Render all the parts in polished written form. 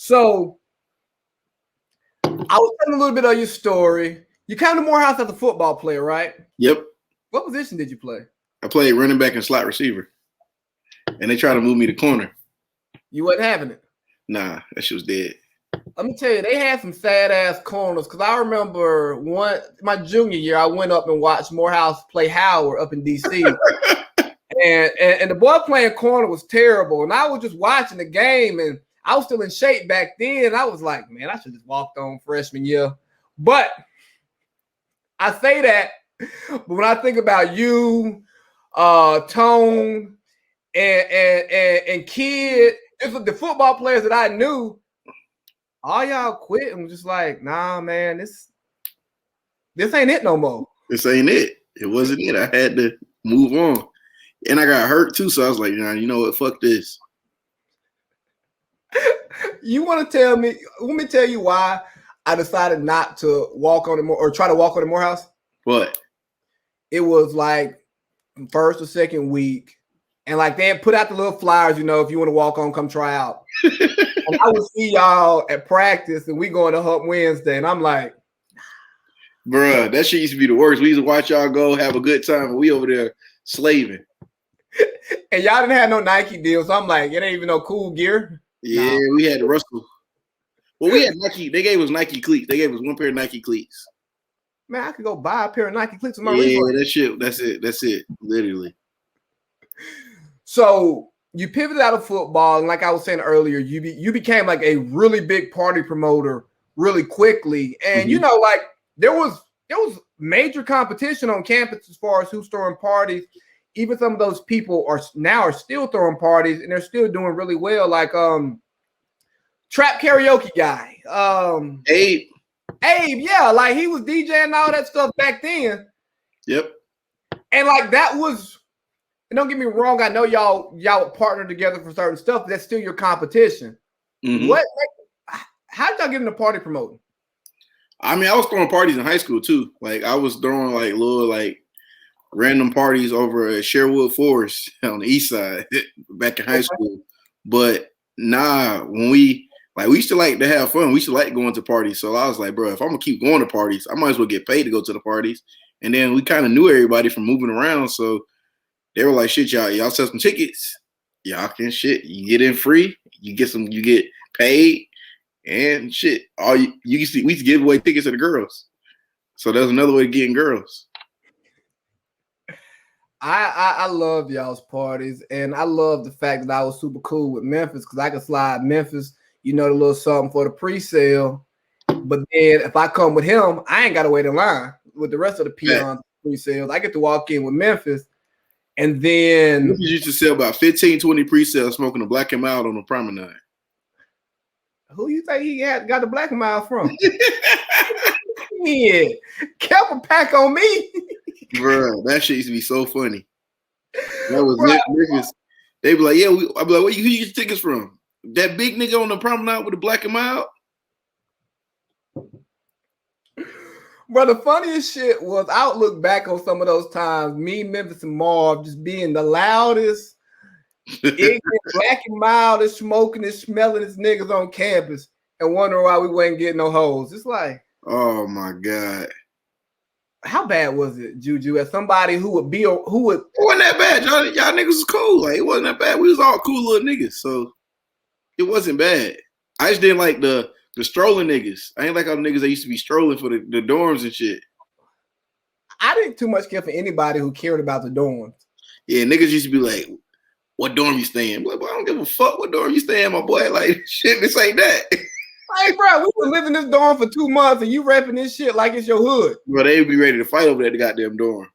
So I was telling a little bit of your story. You came to Morehouse as a football player, right? Yep. What position did you play? I played running back and slot receiver. And they tried to move me to corner. You wasn't having it? Nah, that shit was dead. Let me tell you, they had some sad-ass corners because I remember my junior year, I went up and watched Morehouse play Howard up in D.C. and the boy playing corner was terrible. And I was just watching the game, and I was still in shape back then. I was like, man, I should just walked on freshman year. But I say that, but when I think about you, Tone, and Kid, the football players that I knew, all y'all quit and was just like, nah, man, this ain't it no more. This ain't it. It wasn't it. I had to move on. And I got hurt too, so I was like, nah, you know what? Fuck this. You want to tell me? Let me tell you why I decided not to walk on or try to walk on the Morehouse. What? It was like first or second week, and like they had put out the little flyers, if you want to walk on, come try out. And I would see y'all at practice, and we going to Hump Wednesday, and I'm like, bruh, that shit used to be the worst. We used to watch y'all go have a good time, and we over there slaving. And y'all didn't have no Nike deal, so I'm like, it ain't even no cool gear. Yeah, no. We had the Russell. Well, we had Nike. They gave us Nike cleats. They gave us one pair of Nike cleats. Man, I could go buy a pair of Nike cleats with my Reebok. That shit. That's it. Literally. So you pivoted out of football, and like I was saying earlier, you became like a really big party promoter really quickly. And like there was major competition on campus as far as who's throwing parties. Even some of those people are still throwing parties, and they're still doing really well. Like trap karaoke guy, Abe, yeah, like he was DJing all that stuff back then. Yep. And like that was. And don't get me wrong, I know y'all partner together for certain stuff, but that's still your competition. Mm-hmm. How did y'all get into party promoting? I mean, I was throwing parties in high school too. Like I was throwing like little random parties over at Sherwood Forest on the east side back in high school. But when we used to like to have fun. We used to like going to parties. So I was like, bro, if I'm gonna keep going to parties, I might as well get paid to go to the parties. And then we kind of knew everybody from moving around, so they were like, shit, y'all sell some tickets. Y'all can shit. You get in free. You get paid, and shit. We used to give away tickets to the girls. So that's another way of getting girls. I love y'all's parties, and I love the fact that I was super cool with Memphis because I could slide Memphis, the little something for the pre-sale. But then if I come with him, I ain't got to wait in line with the rest of the peons pre-sales. I get to walk in with Memphis. And then Memphis used to sell about 15, 20 pre-sales smoking a Black and Mild on the promenade. Who you think he got the Black and Mild from? Yeah, kept a pack on me. Bro, that shit used to be so funny. That was Memphis. They be like, yeah, I'd be like, who you get tickets from? That big nigga on the promenade with the Black and Mild? Bro, the funniest shit was I would look back on some of those times, me, Memphis, and Marv just being the loudest, ignorant, Black and Mild, and smoking and smelling his niggas on campus and wondering why we wasn't getting no hoes. It's like, oh my God. How bad was it, Juju? As somebody who would. It wasn't that bad. Y'all niggas was cool. Like, it wasn't that bad. We was all cool little niggas, so it wasn't bad. I just didn't like the strolling niggas. I ain't like all the niggas that used to be strolling for the dorms and shit. I didn't too much care for anybody who cared about the dorms. Yeah, niggas used to be like, what dorm you staying? Like, I don't give a fuck what dorm you staying, my boy. Like, shit, this ain't that. Hey, bro, we been living this dorm for 2 months and you rapping this shit like it's your hood. Bro, they be ready to fight over that goddamn dorm.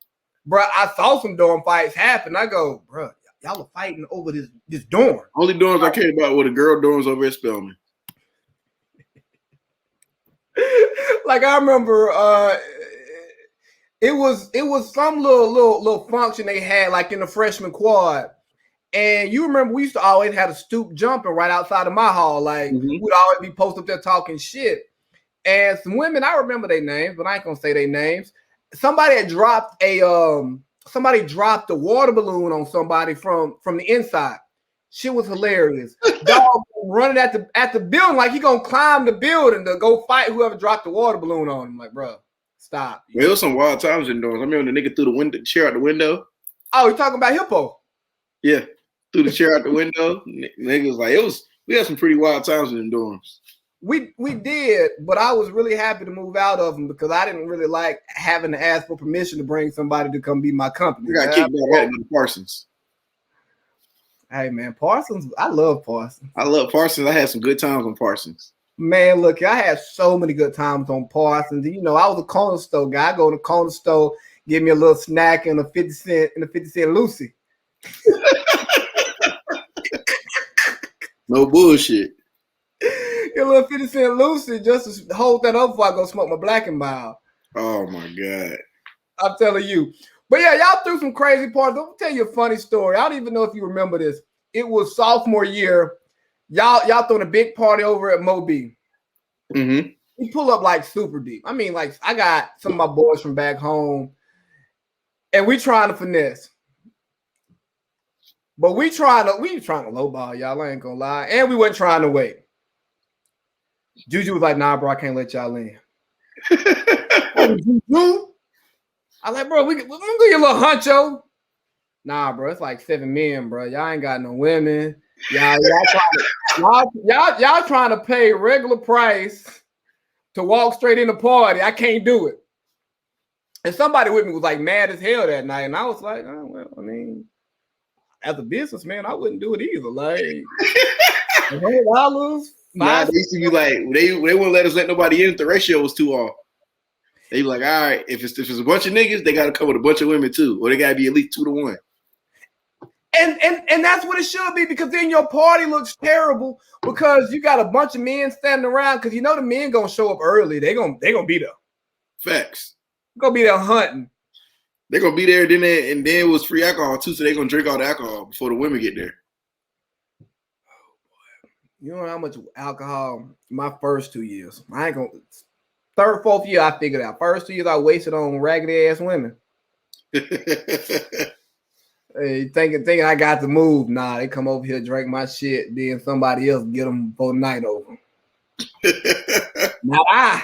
Bro, I saw some dorm fights happen. I go, bro, y'all are fighting over this dorm. Only dorms I cared about were the girl dorms over at Spelman. Like I remember, it was some little function they had like in the freshman quad, and you remember we used to always have a stoop jumping right outside of my hall. Like we'd always be posted up there talking shit, and some women, I remember their names, but I ain't gonna say their names. Somebody had dropped a water balloon on somebody from the inside. Shit was hilarious. Dog running at the building like he gonna climb the building to go fight whoever dropped the water balloon on him. Like, bro, stop. Well, it was some wild times indoors. I remember the nigga threw the chair out the window. Oh, you talking about Hippo? Yeah, threw the chair out the window. Nigga was like, we had some pretty wild times in the dorms. We did, but I was really happy to move out of them because I didn't really like having to ask for permission to bring somebody to come be my company. We got kicked out of Parsons. Hey man, Parsons, I love Parsons. I love Parsons. I had some good times on Parsons. Man, look, I had so many good times on Parsons. You know, I was a corner store guy. I go to the corner store, give me a little snack and a 50 cent Lucy. No bullshit. Get a little 50 cent Lucy just to hold that up before I go smoke my Black and Mild. Oh my God. I'm telling you. But yeah, y'all threw some crazy parties. Let me tell you a funny story. I don't even know if you remember this. It was sophomore year. Y'all throwing a big party over at Moby. Mm-hmm. We pull up like super deep. I mean, like I got some of my boys from back home, and we trying to finesse. But we trying to lowball y'all. I ain't gonna lie, and we wasn't trying to wait. Juju was like, "Nah, bro, I can't let y'all in." Juju, I like, bro, we gonna get a little huncho. Nah, bro, it's like 7 men, bro. Y'all ain't got no women. Y'all trying to pay regular price to walk straight in the party. I can't do it. And somebody with me was like mad as hell that night, and I was like, oh, well, I mean, as a businessman, I wouldn't do it either. Like $100. Nah, they used to be like they wouldn't let us let nobody in if the ratio was too off. They be like, all right, if it's a bunch of niggas, they gotta come with a bunch of women too, or they gotta be at least 2 to 1. And that's what it should be, because then your party looks terrible because you got a bunch of men standing around because you know the men gonna show up early. They gonna be there. Facts. Gonna be there hunting. They're gonna be there, and then it was free alcohol too, so they're gonna drink all the alcohol before the women get there. You know how much alcohol my first 2 years. I ain't gonna. Third, fourth year, I figured out. First 2 years, I wasted on raggedy ass women. Hey, thinking I got to move. Nah, they come over here, drink my shit, then somebody else get them before the night over. Now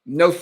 no sir.